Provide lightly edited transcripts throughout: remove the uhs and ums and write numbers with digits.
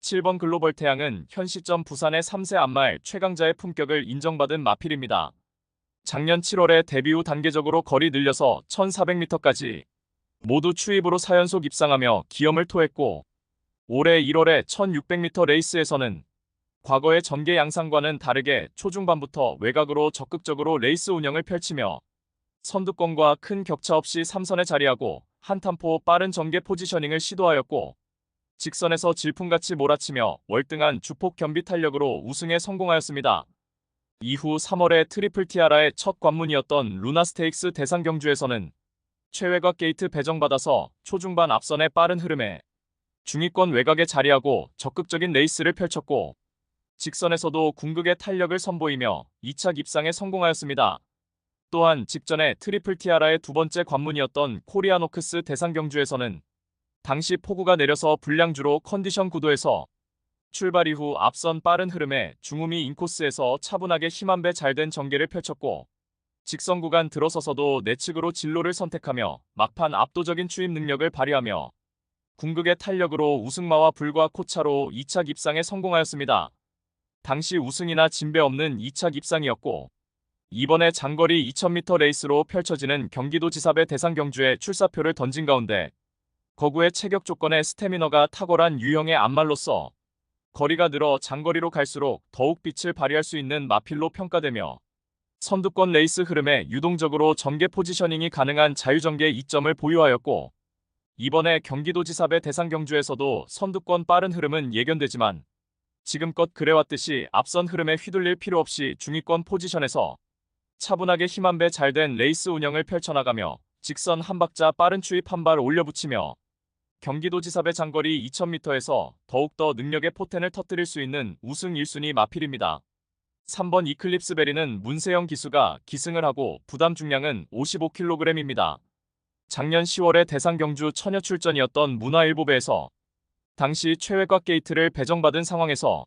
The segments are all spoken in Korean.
7번 글로벌 태양은 현 시점 부산의 3세 안말 최강자의 품격을 인정받은 마필입니다. 작년 7월에 데뷔 후 단계적으로 거리 늘려서 1400m까지 모두 추입으로 4연속 입상하며 기염을 토했고, 올해 1월에 1600m 레이스에서는 과거의 전개 양상과는 다르게 초중반부터 외곽으로 적극적으로 레이스 운영을 펼치며 선두권과 큰 격차 없이 3선에 자리하고 한탄포 빠른 전개 포지셔닝을 시도하였고, 직선에서 질풍같이 몰아치며 월등한 주폭 겸비 탄력으로 우승에 성공하였습니다. 이후 3월에 트리플 티아라의 첫 관문이었던 루나 스테이크스 대상 경주에서는 최외곽 게이트 배정받아서 초중반 앞선의 빠른 흐름에 중위권 외곽에 자리하고 적극적인 레이스를 펼쳤고, 직선에서도 궁극의 탄력을 선보이며 2차 입상에 성공하였습니다. 또한 직전에 트리플 티아라의 두 번째 관문이었던 코리아노크스 대상 경주에서는 당시 폭우가 내려서 불량주로 컨디션 구도에서 출발 이후 앞선 빠른 흐름에 중후미 인코스에서 차분하게 힘한 배 잘된 전개를 펼쳤고, 직선 구간 들어서서도 내측으로 진로를 선택하며 막판 압도적인 추입 능력을 발휘하며 궁극의 탄력으로 우승마와 불과 코차로 2차 입상에 성공하였습니다. 당시 우승이나 진배 없는 2차 입상이었고, 이번에 장거리 2000m 레이스로 펼쳐지는 경기도지사배 대상 경주에 출사표를 던진 가운데 거구의 체격 조건에 스태미너가 탁월한 유형의 안말로서 거리가 늘어 장거리로 갈수록 더욱 빛을 발휘할 수 있는 마필로 평가되며 선두권 레이스 흐름에 유동적으로 전개 포지셔닝이 가능한 자유전개 이점을 보유하였고, 이번에 경기도지사배 대상 경주에서도 선두권 빠른 흐름은 예견되지만 지금껏 그래왔듯이 앞선 흐름에 휘둘릴 필요 없이 중위권 포지션에서 차분하게 힘한 배 잘된 레이스 운영을 펼쳐나가며 직선 한 박자 빠른 추입 한 발 올려붙이며 경기도지사배 장거리 2000m에서 더욱더 능력의 포텐을 터뜨릴 수 있는 우승 1순위 마필입니다. 3번 이클립스 베리는 문세영 기수가 기승을 하고 부담 중량은 55kg입니다. 작년 10월에 대상 경주 처녀 출전이었던 문화일보배에서 당시 최외곽 게이트를 배정받은 상황에서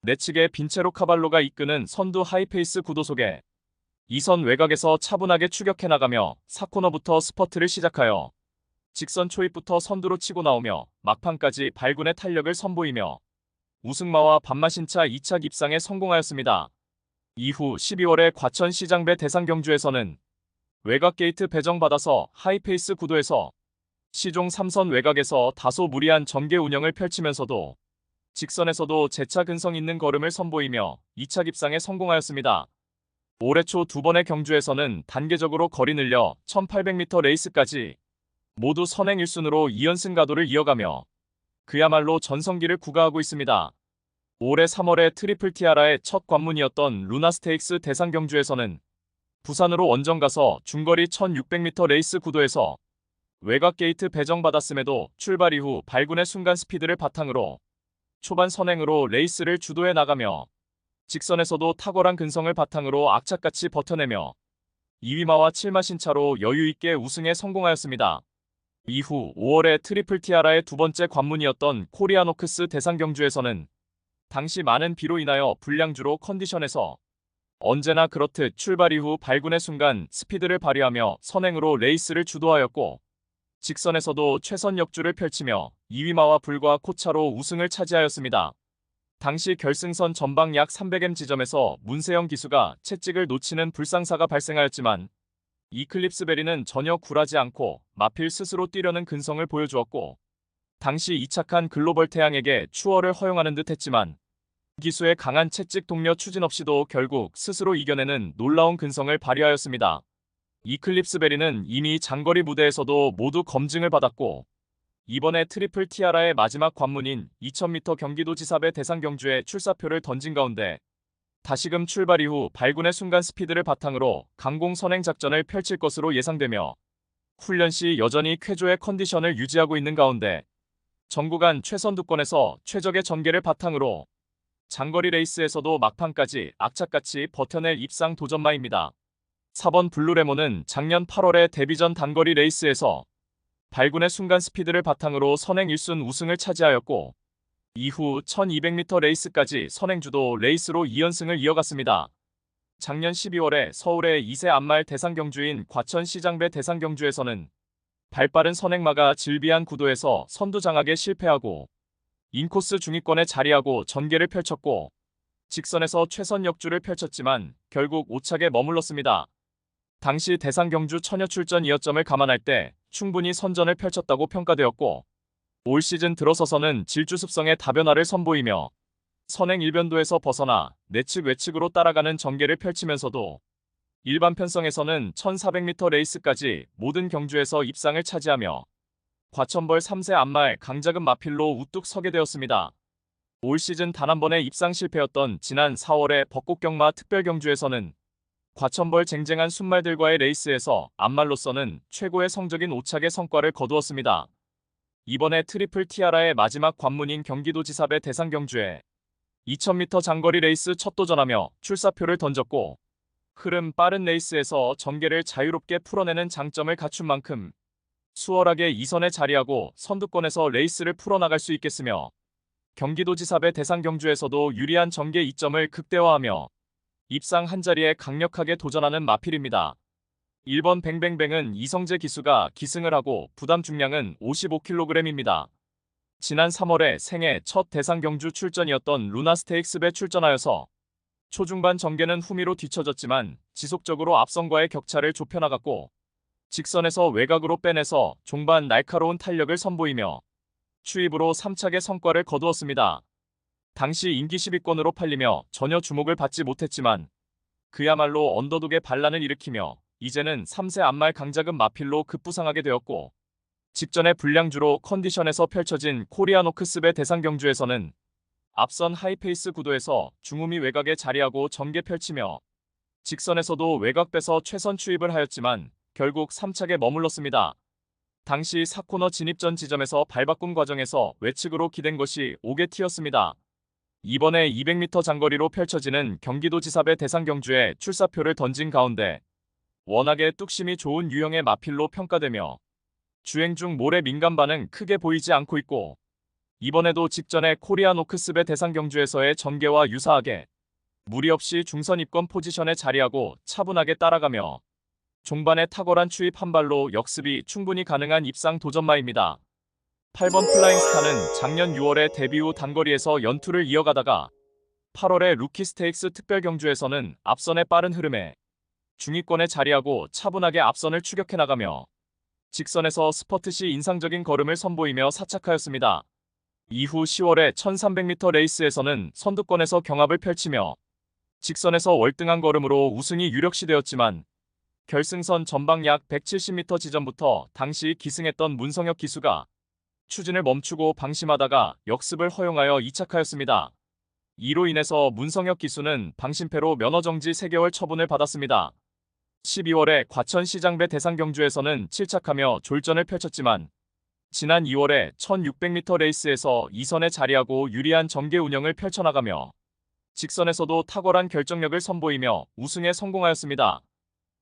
내측의 빈체로 카발로가 이끄는 선두 하이페이스 구도 속에 2선 외곽에서 차분하게 추격해 나가며 4코너부터 스퍼트를 시작하여 직선 초입부터 선두로 치고 나오며 막판까지 발군의 탄력을 선보이며 우승마와 반마신차 2차 입상에 성공하였습니다. 이후 12월에 과천시장배 대상 경주에서는 외곽 게이트 배정받아서 하이페이스 구도에서 시종 3선 외곽에서 다소 무리한 전개 운영을 펼치면서도 직선에서도 재차 근성 있는 걸음을 선보이며 2차 입상에 성공하였습니다. 올해 초 두 번의 경주에서는 단계적으로 거리 늘려 1800m 레이스까지 모두 선행 1순으로 2연승 가도를 이어가며 그야말로 전성기를 구가하고 있습니다. 올해 3월에 트리플 티아라의 첫 관문이었던 루나 스테이크스 대상 경주에서는 부산으로 원정 가서 중거리 1600m 레이스 구도에서 외곽 게이트 배정받았음에도 출발 이후 발군의 순간 스피드를 바탕으로 초반 선행으로 레이스를 주도해 나가며 직선에서도 탁월한 근성을 바탕으로 악착같이 버텨내며 2위마와 7마신차로 여유있게 우승에 성공하였습니다. 이후 5월에 트리플 티아라의 두 번째 관문이었던 코리아노크스 대상 경주에서는 당시 많은 비로 인하여 불량주로 컨디션에서 언제나 그렇듯 출발 이후 발군의 순간 스피드를 발휘하며 선행으로 레이스를 주도하였고, 직선에서도 최선 역주를 펼치며 2위마와 불과 코차로 우승을 차지하였습니다. 당시 결승선 전방 약 300m 지점에서 문세영 기수가 채찍을 놓치는 불상사가 발생하였지만 이클립스 베리는 전혀 굴하지 않고 마필 스스로 뛰려는 근성을 보여주었고, 당시 이착한 글로벌 태양에게 추월을 허용하는 듯 했지만 기수의 강한 채찍 동료 추진 없이도 결국 스스로 이겨내는 놀라운 근성을 발휘하였습니다. 이클립스 베리는 이미 장거리 무대에서도 모두 검증을 받았고, 이번에 트리플 티아라의 마지막 관문인 2000m 경기도지사배 대상 경주에 출사표를 던진 가운데 다시금 출발 이후 발군의 순간 스피드를 바탕으로 강공 선행 작전을 펼칠 것으로 예상되며 훈련 시 여전히 쾌조의 컨디션을 유지하고 있는 가운데 전구간 최선두권에서 최적의 전개를 바탕으로 장거리 레이스에서도 막판까지 악착같이 버텨낼 입상 도전마입니다. 4번 블루레몬은 작년 8월에 데뷔전 단거리 레이스에서 발군의 순간 스피드를 바탕으로 선행 1순 우승을 차지하였고, 이후 1200m 레이스까지 선행주도 레이스로 2연승을 이어갔습니다. 작년 12월에 서울의 2세 안말 대상 경주인 과천시장배 대상 경주에서는 발빠른 선행마가 질비한 구도에서 선두 장악에 실패하고 인코스 중위권에 자리하고 전개를 펼쳤고 직선에서 최선 역주를 펼쳤지만 결국 5착에 머물렀습니다. 당시 대상 경주 처녀 출전 2여점을 감안할 때 충분히 선전을 펼쳤다고 평가되었고 올 시즌 들어서서는 질주 습성의 다변화를 선보이며 선행 일변도에서 벗어나 내측 외측으로 따라가는 전개를 펼치면서도 일반 편성에서는 1400m 레이스까지 모든 경주에서 입상을 차지하며 과천벌 3세 안말 강자급 마필로 우뚝 서게 되었습니다. 올 시즌 단 한 번의 입상 실패였던 지난 4월의 벚꽃경마 특별경주에서는 과천벌 쟁쟁한 순말들과의 레이스에서 안말로서는 최고의 성적인 5착의 성과를 거두었습니다. 이번에 트리플 티아라의 마지막 관문인 경기도지사배 대상경주에 2000m 장거리 레이스 첫 도전하며 출사표를 던졌고 흐름 빠른 레이스에서 전개를 자유롭게 풀어내는 장점을 갖춘 만큼 수월하게 2선에 자리하고 선두권에서 레이스를 풀어나갈 수 있겠으며 경기도지사배 대상경주에서도 유리한 전개 이점을 극대화하며 입상 한자리에 강력하게 도전하는 마필입니다. 1번 뱅뱅뱅은 이성재 기수가 기승을 하고 부담 중량은 55kg입니다. 지난 3월에 생애 첫 대상경주 출전이었던 루나스테이크스배 출전하여서 초중반 전개는 후미로 뒤처졌지만 지속적으로 앞선과의 격차를 좁혀나갔고 직선에서 외곽으로 빼내서 종반 날카로운 탄력을 선보이며 추입으로 3착의 성과를 거두었습니다. 당시 인기 10위권으로 팔리며 전혀 주목을 받지 못했지만 그야말로 언더독의 반란을 일으키며 이제는 3세 안말 강자급 마필로 급부상하게 되었고 직전의 불량주로 컨디션에서 펼쳐진 코리아노크스배 대상경주에서는 앞선 하이페이스 구도에서 중후미 외곽에 자리하고 전개 펼치며 직선에서도 외곽 빼서 최선 추입을 하였지만 결국 3착에 머물렀습니다. 당시 4코너 진입 전 지점에서 발바꿈 과정에서 외측으로 기댄 것이 5개 티였습니다. 이번에 200m 장거리로 펼쳐지는 경기도지사배 대상경주에 출사표를 던진 가운데 워낙에 뚝심이 좋은 유형의 마필로 평가되며 주행 중 모래 민감 반응 크게 보이지 않고 있고 이번에도 직전에 코리아노크스배 대상경주에서의 전개와 유사하게 무리 없이 중선 입권 포지션에 자리하고 차분하게 따라가며 종반의 탁월한 추입 한 발로 역습이 충분히 가능한 입상 도전마입니다. 8번 플라잉스타는 작년 6월에 데뷔 후 단거리에서 연투를 이어가다가 8월에 루키 스테이크스 특별경주에서는 앞선의 빠른 흐름에 중위권에 자리하고 차분하게 앞선을 추격해 나가며 직선에서 스퍼트 시 인상적인 걸음을 선보이며 사착하였습니다. 이후 10월에 1300m 레이스에서는 선두권에서 경합을 펼치며 직선에서 월등한 걸음으로 우승이 유력시되었지만 결승선 전방 약 170m 지점부터 당시 기승했던 문성혁 기수가 추진을 멈추고 방심하다가 역습을 허용하여 이착하였습니다. 이로 인해서 문성혁 기수는 방심패로 면허정지 3개월 처분을 받았습니다. 12월에 과천시장배 대상경주에서는 7착하며 졸전을 펼쳤지만 지난 2월에 1600m 레이스에서 2선에 자리하고 유리한 전개 운영을 펼쳐나가며 직선에서도 탁월한 결정력을 선보이며 우승에 성공하였습니다.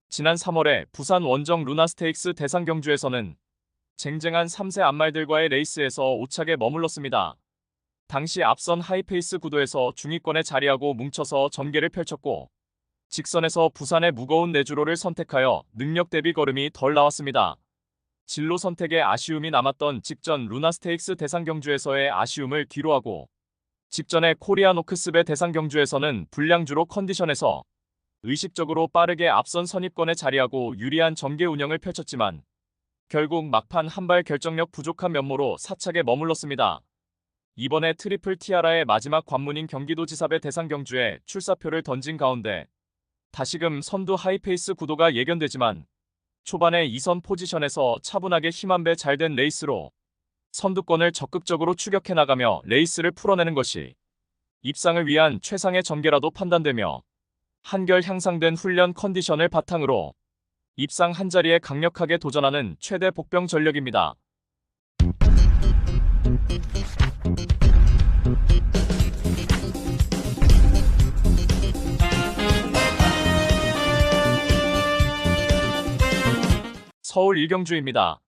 지난 3월에 부산 원정 루나스테이크스 대상경주에서는 쟁쟁한 3세 안말들과의 레이스에서 5착에 머물렀습니다. 당시 앞선 하이페이스 구도에서 중위권에 자리하고 뭉쳐서 전개를 펼쳤고 직선에서 부산의 무거운 내주로를 선택하여 능력 대비 걸음이 덜 나왔습니다. 진로 선택에 아쉬움이 남았던 직전 루나스테이크스 대상경주에서의 아쉬움을 뒤로하고 직전의 코리아노크스배 대상경주에서는 불량주로 컨디션에서 의식적으로 빠르게 앞선 선입권에 자리하고 유리한 전개 운영을 펼쳤지만 결국 막판 한발 결정력 부족한 면모로 4착에 머물렀습니다. 이번에 트리플 티아라의 마지막 관문인 경기도지사배 대상경주에 출사표를 던진 가운데 다시금 선두 하이페이스 구도가 예견되지만 초반에 2선 포지션에서 차분하게 힘 한 배 잘된 레이스로 선두권을 적극적으로 추격해 나가며 레이스를 풀어내는 것이 입상을 위한 최상의 전개라도 판단되며 한결 향상된 훈련 컨디션을 바탕으로 입상 한자리에 강력하게 도전하는 최대 복병 전력입니다. 서울 일경주입니다.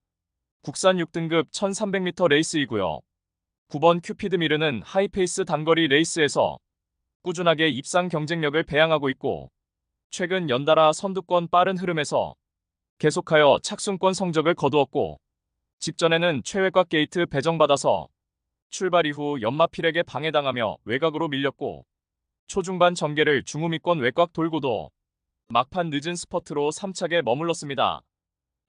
국산 6등급 1300m 레이스이고요. 9번 큐피드 미르는 하이페이스 단거리 레이스에서 꾸준하게 입상 경쟁력을 배양하고 있고 최근 연달아 선두권 빠른 흐름에서 계속하여 착순권 성적을 거두었고 직전에는 최외곽 게이트 배정받아서 출발 이후 연마필에게 방해당하며 외곽으로 밀렸고 초중반 전개를 중후미권 외곽 돌고도 막판 늦은 스퍼트로 3착에 머물렀습니다.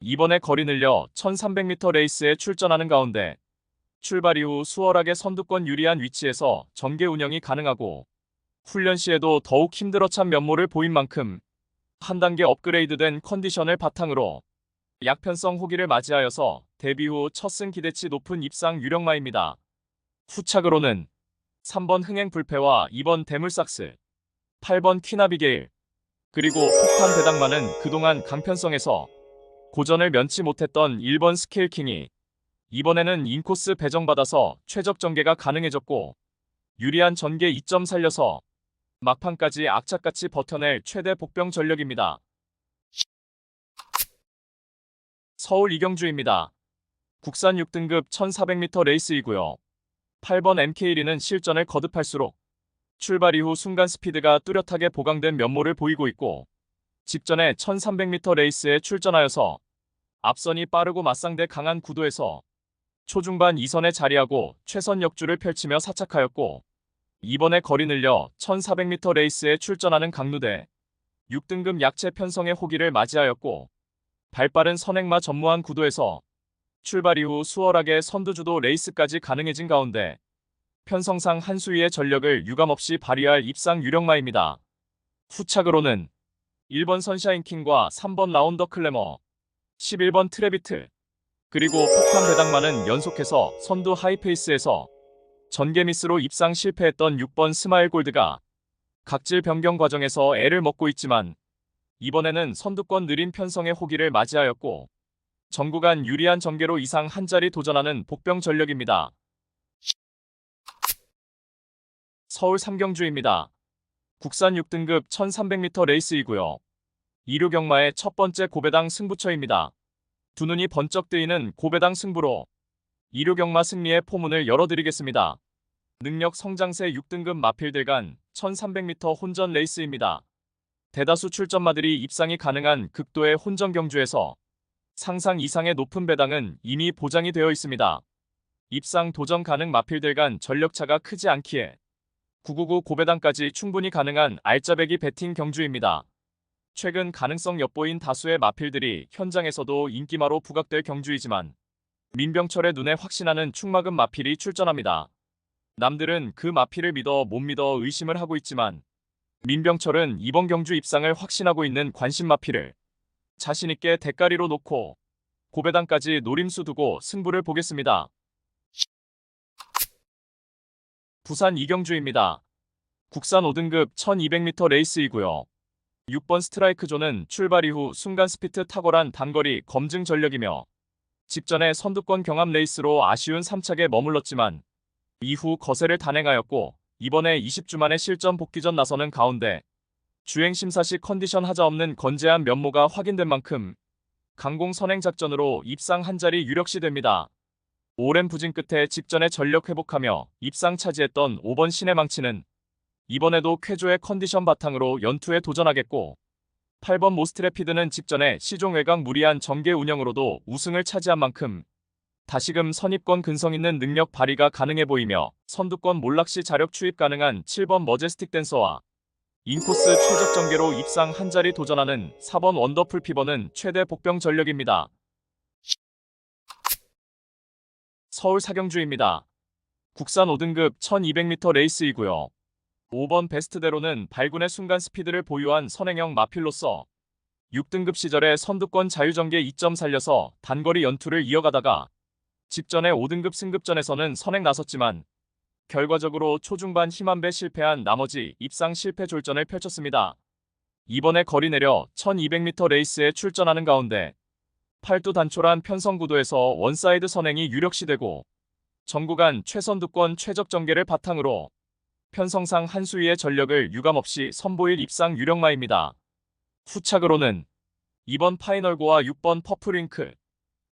이번에 거리 늘려 1300m 레이스에 출전하는 가운데 출발 이후 수월하게 선두권 유리한 위치에서 전개 운영이 가능하고 훈련 시에도 더욱 힘들어 찬 면모를 보인 만큼 한 단계 업그레이드된 컨디션을 바탕으로 약편성 호기를 맞이하여서 데뷔 후 첫 승 기대치 높은 입상 유력마입니다. 후착으로는 3번 흥행 불패와 2번 대물삭스, 8번 퀸아비게일, 그리고 폭탄 배당만은 그동안 강편성에서 고전을 면치 못했던 1번 스케일킹이 이번에는 인코스 배정받아서 최적 전개가 가능해졌고 유리한 전개 2점 살려서 막판까지 악착같이 버텨낼 최대 복병 전력입니다. 서울 이경주입니다. 국산 6등급 1400m 레이스이고요. 8번 MK1는 실전을 거듭할수록 출발 이후 순간 스피드가 뚜렷하게 보강된 면모를 보이고 있고 직전에 1300m 레이스에 출전하여서 앞선이 빠르고 맞상대 강한 구도에서 초중반 2선에 자리하고 최선 역주를 펼치며 사착하였고 이번에 거리 늘려 1400m 레이스에 출전하는 강누대 6등급 약체 편성의 호기를 맞이하였고 발빠른 선행마 전무한 구도에서 출발 이후 수월하게 선두주도 레이스까지 가능해진 가운데 편성상 한 수위의 전력을 유감없이 발휘할 입상 유력마입니다. 후착으로는 1번 선샤인킹과 3번 라운더 클래머, 11번 트레비트, 그리고 폭탄 배당만은 연속해서 선두 하이페이스에서 전개 미스로 입상 실패했던 6번 스마일 골드가 각질 변경 과정에서 애를 먹고 있지만 이번에는 선두권 느린 편성의 호기를 맞이하였고 전구간 유리한 전개로 이상 한 자리 도전하는 복병 전력입니다. 서울 삼경주입니다. 국산 6등급 1300m 레이스이고요. 2류 경마의 첫 번째 고배당 승부처입니다. 두 눈이 번쩍 뜨이는 고배당 승부로 2류 경마 승리의 포문을 열어드리겠습니다. 능력 성장세 6등급 마필들 간 1300m 혼전 레이스입니다. 대다수 출전마들이 입상이 가능한 극도의 혼전 경주에서 상상 이상의 높은 배당은 이미 보장이 되어 있습니다. 입상 도전 가능 마필들 간 전력차가 크지 않기에 999 고배당까지 충분히 가능한 알짜배기 배팅 경주입니다. 최근 가능성 엿보인 다수의 마필들이 현장에서도 인기마로 부각될 경주이지만 민병철의 눈에 확신하는 축막은 마필이 출전합니다. 남들은 그 마필을 믿어 못 믿어 의심을 하고 있지만 민병철은 이번 경주 입상을 확신하고 있는 관심 마필을 자신있게 대가리로 놓고 고배당까지 노림수 두고 승부를 보겠습니다. 부산 이경주입니다. 국산 5등급 1200m 레이스이고요. 6번 스트라이크 존은 출발 이후 순간 스피트 탁월한 단거리 검증 전력이며 직전에 선두권 경합 레이스로 아쉬운 3착에 머물렀지만 이후 거세를 단행하였고 이번에 20주 만에 실전 복귀전 나서는 가운데 주행 심사 시 컨디션 하자없는 건재한 면모가 확인된 만큼 강공 선행 작전으로 입상 한 자리 유력시 됩니다. 오랜 부진 끝에 직전에 전력 회복하며 입상 차지했던 5번 신의 망치는 이번에도 쾌조의 컨디션 바탕으로 연투에 도전하겠고 8번 모스트래피드는 직전에 시종 외곽 무리한 전개 운영으로도 우승을 차지한 만큼 다시금 선입권 근성 있는 능력 발휘가 가능해 보이며 선두권 몰락시 자력 추입 가능한 7번 머제스틱 댄서와 인코스 최적 전개로 입상 한 자리 도전하는 4번 원더풀 피버는 최대 복병 전력입니다. 서울 사경주입니다. 국산 5등급 1200m 레이스이고요. 5번 베스트대로는 발군의 순간 스피드를 보유한 선행형 마필로서 6등급 시절에 선두권 자유전개 2점 살려서 단거리 연투를 이어가다가 직전에 5등급 승급전에서는 선행 나섰지만 결과적으로 초중반 힘한배 실패한 나머지 입상 실패 졸전을 펼쳤습니다. 이번에 거리 내려 1200m 레이스에 출전하는 가운데 팔두 단촐한 편성 구도에서 원사이드 선행이 유력시되고 전구간 최선두권 최적 전개를 바탕으로 편성상 한 수위의 전력을 유감없이 선보일 입상 유력마입니다. 후착으로는 2번 파이널고와 6번 퍼플윙크,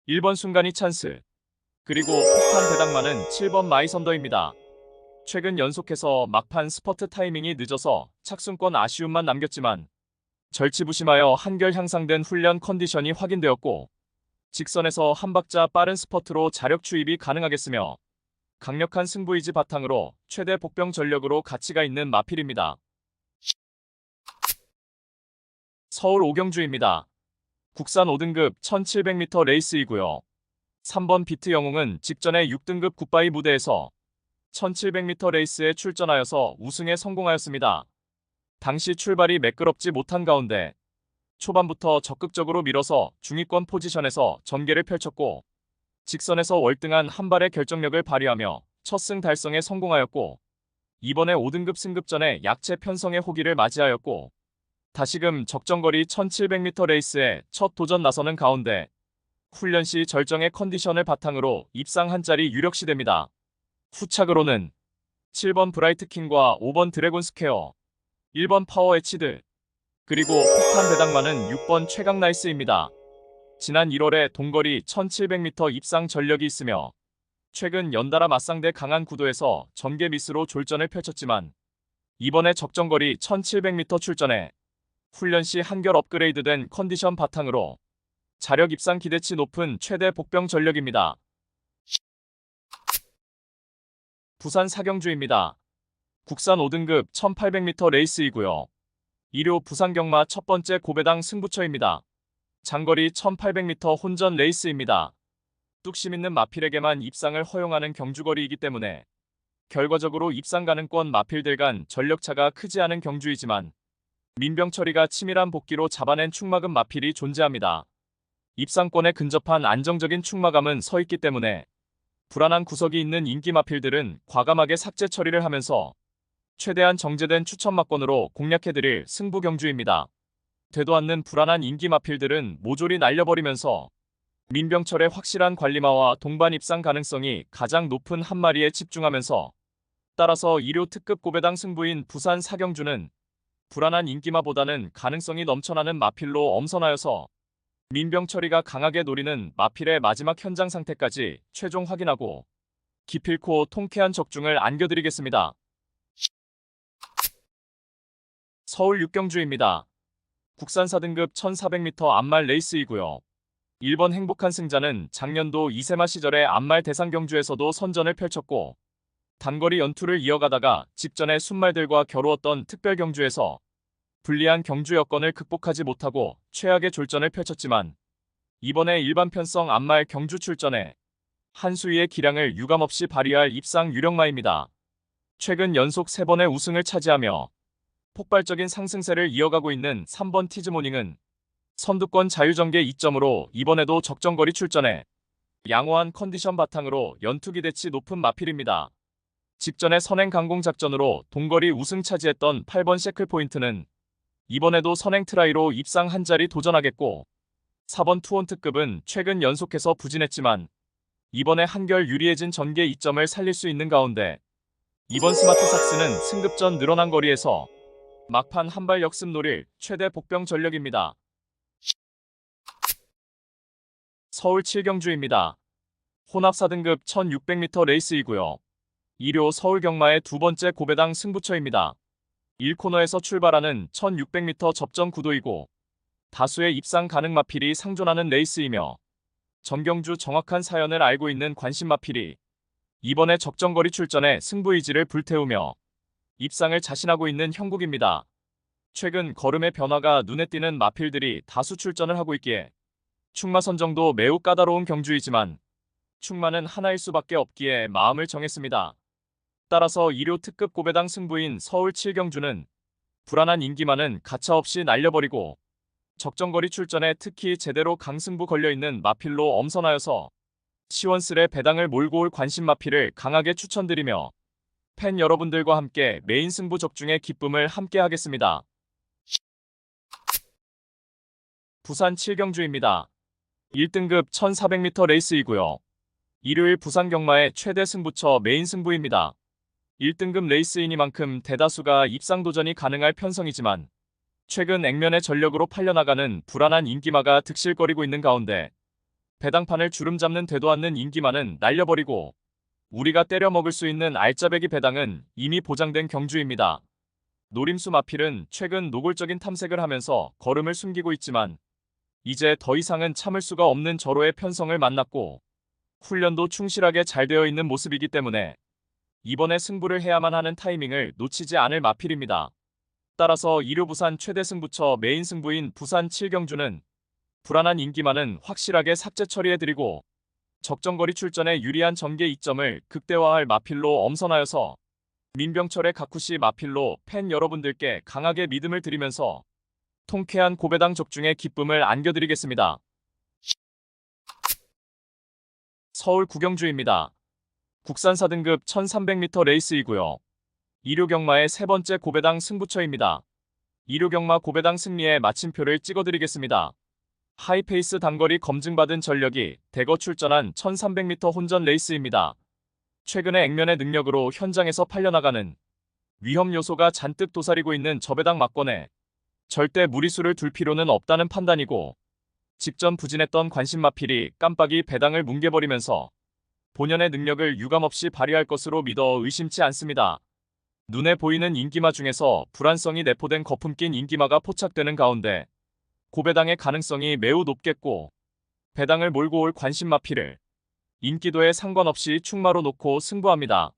1번 순간이 찬스, 그리고 폭탄 배당만은 7번 마이선더입니다. 최근 연속해서 막판 스퍼트 타이밍이 늦어서 착순권 아쉬움만 남겼지만 절치부심하여 한결 향상된 훈련 컨디션이 확인되었고 직선에서 한 박자 빠른 스퍼트로 자력 추입이 가능하겠으며 강력한 승부의지 바탕으로 최대 복병 전력으로 가치가 있는 마필입니다. 서울 오경주입니다. 국산 5등급 1700m 레이스이고요. 3번 비트 영웅은 직전에 6등급 굿바이 무대에서 1700m 레이스에 출전하여서 우승에 성공하였습니다. 당시 출발이 매끄럽지 못한 가운데 초반부터 적극적으로 밀어서 중위권 포지션에서 전개를 펼쳤고 직선에서 월등한 한 발의 결정력을 발휘하며 첫 승 달성에 성공하였고 이번에 5등급 승급전에 약체 편성의 호기를 맞이하였고 다시금 적정거리 1700m 레이스에 첫 도전 나서는 가운데 훈련 시 절정의 컨디션을 바탕으로 입상 한 자리 유력시됩니다. 후착으로는 7번 브라이트 킹과 5번 드래곤 스퀘어, 1번 파워 에치드, 그리고 폭탄 배당만은 6번 최강 나이스입니다. 지난 1월에 동거리 1700m 입상 전력이 있으며 최근 연달아 맞상대 강한 구도에서 전개 미스로 졸전을 펼쳤지만 이번에 적정거리 1700m 출전에 훈련 시 한결 업그레이드된 컨디션 바탕으로 자력 입상 기대치 높은 최대 복병 전력입니다. 부산 사경주입니다. 국산 5등급 1800m 레이스이고요. 2료 부산경마 첫 번째 고배당 승부처입니다. 장거리 1800m 혼전 레이스입니다. 뚝심 있는 마필에게만 입상을 허용하는 경주거리이기 때문에 결과적으로 입상 가능권 마필들 간 전력차가 크지 않은 경주이지만 민병 처리가 치밀한 복기로 잡아낸 축마금 마필이 존재합니다. 입상권에 근접한 안정적인 축마감은 서 있기 때문에 불안한 구석이 있는 인기 마필들은 과감하게 삭제 처리를 하면서 최대한 정제된 추천마권으로 공략해드릴 승부 경주입니다. 되도 않는 불안한 인기 마필들은 모조리 날려버리면서 민병철의 확실한 관리마와 동반 입상 가능성이 가장 높은 한 마리에 집중하면서 따라서 2료 특급 고배당 승부인 부산 사경주는 불안한 인기마보다는 가능성이 넘쳐나는 마필로 엄선하여서 민병철이가 강하게 노리는 마필의 마지막 현장 상태까지 최종 확인하고 기필코 통쾌한 적중을 안겨드리겠습니다. 서울 육경주입니다. 국산 4등급 1400m 암말 레이스이고요. 1번 행복한 승자는 작년도 이세마 시절의 암말 대상 경주에서도 선전을 펼쳤고 단거리 연투를 이어가다가 직전에 순말들과 겨루었던 특별 경주에서 불리한 경주 여건을 극복하지 못하고 최악의 졸전을 펼쳤지만 이번에 일반 편성 암말 경주 출전에 한 수위의 기량을 유감없이 발휘할 입상 유력마입니다. 최근 연속 3번의 우승을 차지하며 폭발적인 상승세를 이어가고 있는 3번 티즈모닝은 선두권 자유전개 2점으로 이번에도 적정거리 출전해 양호한 컨디션 바탕으로 연투 기대치 높은 마필입니다. 직전에 선행 강공 작전으로 동거리 우승 차지했던 8번 셰클포인트는 이번에도 선행 트라이로 입상 한 자리 도전하겠고 4번 투혼트급은 최근 연속해서 부진했지만 이번에 한결 유리해진 전개 2점을 살릴 수 있는 가운데 이번 스마트삭스는 승급전 늘어난 거리에서 막판 한 발 역습 노릴 최대 복병 전력입니다. 서울 7경주입니다. 혼합 4등급 1600m 레이스이고요. 2료 서울 경마의 두 번째 고배당 승부처입니다. 1코너에서 출발하는 1600m 접전 구도이고 다수의 입상 가능 마필이 상존하는 레이스이며 전경주 정확한 사연을 알고 있는 관심 마필이 이번에 적정거리 출전에 승부의지를 불태우며 입상을 자신하고 있는 형국입니다. 최근 걸음의 변화가 눈에 띄는 마필들이 다수 출전을 하고 있기에 축마 선정도 매우 까다로운 경주이지만 축마는 하나일 수밖에 없기에 마음을 정했습니다. 따라서 2료 특급 고배당 승부인 서울 7경주는 불안한 인기만은 가차없이 날려버리고 적정거리 출전에 특히 제대로 강승부 걸려있는 마필로 엄선하여서 시원스레 배당을 몰고 올 관심 마필을 강하게 추천드리며 팬 여러분들과 함께 메인 승부 적중의 기쁨을 함께 하겠습니다. 부산 7경주입니다. 1등급 1400m 레이스이고요. 일요일 부산 경마의 최대 승부처 메인 승부입니다. 1등급 레이스이니만큼 대다수가 입상 도전이 가능할 편성이지만 최근 액면의 전력으로 팔려나가는 불안한 인기마가 득실거리고 있는 가운데 배당판을 주름 잡는 되도 않는 인기마는 날려버리고 우리가 때려 먹을 수 있는 알짜배기 배당은 이미 보장된 경주입니다. 노림수 마필은 최근 노골적인 탐색을 하면서 걸음을 숨기고 있지만 이제 더 이상은 참을 수가 없는 절호의 편성을 만났고 훈련도 충실하게 잘 되어 있는 모습이기 때문에 이번에 승부를 해야만 하는 타이밍을 놓치지 않을 마필입니다. 따라서 2류 부산 최대 승부처 메인 승부인 부산 7경주는 불안한 인기만은 확실하게 삭제 처리해드리고 적정거리 출전에 유리한 전개 이점을 극대화할 마필로 엄선하여서 민병철의 가쿠시 마필로 팬 여러분들께 강하게 믿음을 드리면서 통쾌한 고배당 적중의 기쁨을 안겨드리겠습니다. 서울 구경주입니다. 국산 4등급 1300m 레이스이고요. 2류 경마의 세 번째 고배당 승부처입니다. 2류 경마 고배당 승리에 마침표를 찍어드리겠습니다. 하이페이스 단거리 검증받은 전력이 대거 출전한 1300m 혼전 레이스입니다. 최근에 액면의 능력으로 현장에서 팔려나가는 위험 요소가 잔뜩 도사리고 있는 저배당 막권에 절대 무리수를 둘 필요는 없다는 판단이고 직전 부진했던 관심마필이 깜빡이 배당을 뭉개버리면서 본연의 능력을 유감없이 발휘할 것으로 믿어 의심치 않습니다. 눈에 보이는 인기마 중에서 불안성이 내포된 거품 낀 인기마가 포착되는 가운데 고배당의 가능성이 매우 높겠고 배당을 몰고 올 관심마필을 인기도에 상관없이 충마로 놓고 승부합니다.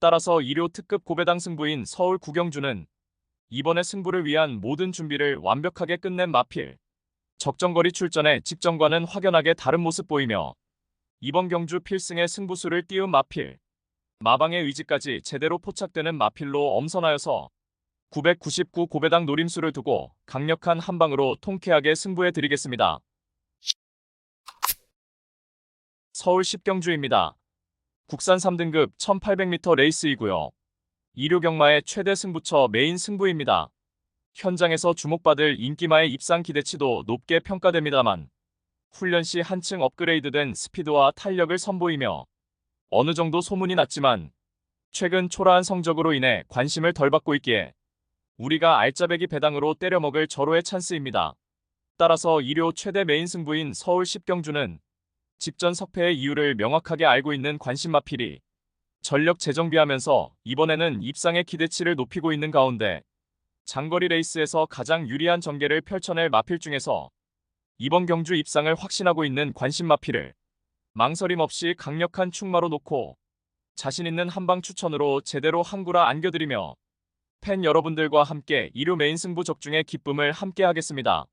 따라서 2류 특급 고배당 승부인 서울 구경주는 이번의 승부를 위한 모든 준비를 완벽하게 끝낸 마필. 적정거리 출전에 직전과는 확연하게 다른 모습 보이며 이번 경주 필승의 승부수를 띄운 마필. 마방의 의지까지 제대로 포착되는 마필로 엄선하여서 999 고배당 노림수를 두고 강력한 한방으로 통쾌하게 승부해드리겠습니다. 서울 10경주입니다. 국산 3등급 1800m 레이스이고요. 2류 경마의 최대 승부처 메인 승부입니다. 현장에서 주목받을 인기마의 입상 기대치도 높게 평가됩니다만 훈련 시 한층 업그레이드된 스피드와 탄력을 선보이며 어느 정도 소문이 났지만 최근 초라한 성적으로 인해 관심을 덜 받고 있기에 우리가 알짜배기 배당으로 때려먹을 절호의 찬스입니다. 따라서 2류 최대 메인 승부인 서울 10경주는 직전 석패의 이유를 명확하게 알고 있는 관심마필이 전력 재정비하면서 이번에는 입상의 기대치를 높이고 있는 가운데 장거리 레이스에서 가장 유리한 전개를 펼쳐낼 마필 중에서 이번 경주 입상을 확신하고 있는 관심마필을 망설임 없이 강력한 충마로 놓고 자신 있는 한방 추천으로 제대로 한구라 안겨드리며 팬 여러분들과 함께 2류 메인 승부 적중의 기쁨을 함께 하겠습니다.